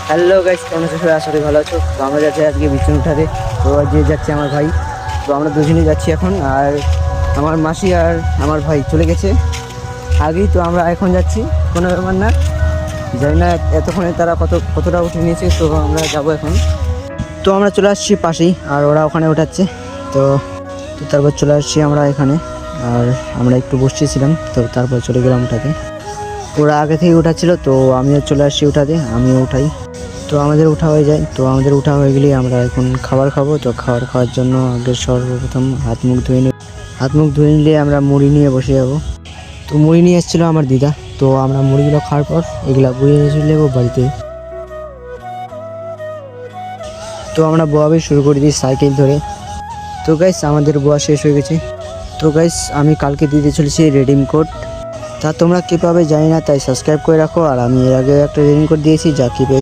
Hello guys, কেমন আছো সবাই? আশা করি ভালো আছো। তো আমরা যাচ্ছি আজকে বিছানা উঠাতে। তো যে যাচ্ছে আমার ভাই। তো আমরা দুজনেই যাচ্ছি এখন। আর আমার মাসি আর আমার ভাই চলে গেছে আগেই। তো আমরা এখন যাচ্ছি, কোনো ব্যাপার না। জানি না এতক্ষণে তারা কতটা উঠে নিয়েছে। তো আমরা যাবো এখন। তো আমরা চলে আসছি পাশেই, আর ওরা ওখানে উঠাচ্ছে। তো তো তারপর চলে আসছি আমরা এখানে। আর আমরা একটু বসছিলাম, তো তারপর চলে গেলাম উঠাতে। ওরা আগে থেকে উঠাচ্ছিল, তো আমিও চলে আসছি উঠাতে, আমিও উঠাই। তো আমাদের উঠা হয়ে যায়। তো আমাদের উঠা হয়ে গেলেই আমরা এখন খাবার খাবো। তো খাবার খাওয়ার জন্য আগে সর্বপ্রথম হাত মুখ ধুয়ে নিই। হাত মুখ ধুয়ে নিলে আমরা মুড়ি নিয়ে বসে যাবো। তো মুড়ি নিয়ে এসেছিলো আমার দিদা। তো আমরা মুড়িগুলো খাওয়ার পর এগুলা বইয়ে নিয়ে চলে যাবো বাড়িতে। তো আমরা বোয়াবে শুরু করে দিই সাইকেল ধরে। তো গাইস, আমাদের বোয়া শেষ হয়ে গেছে। তো গাইস, আমি কালকে দিতে চলেছি রেডিম কোড। তা তোমরা কী পাবে জানি না, তাই সাবস্ক্রাইব করে রাখো। আর আমি এর আগে একটা রেডিম কোড দিয়েছি, যা কি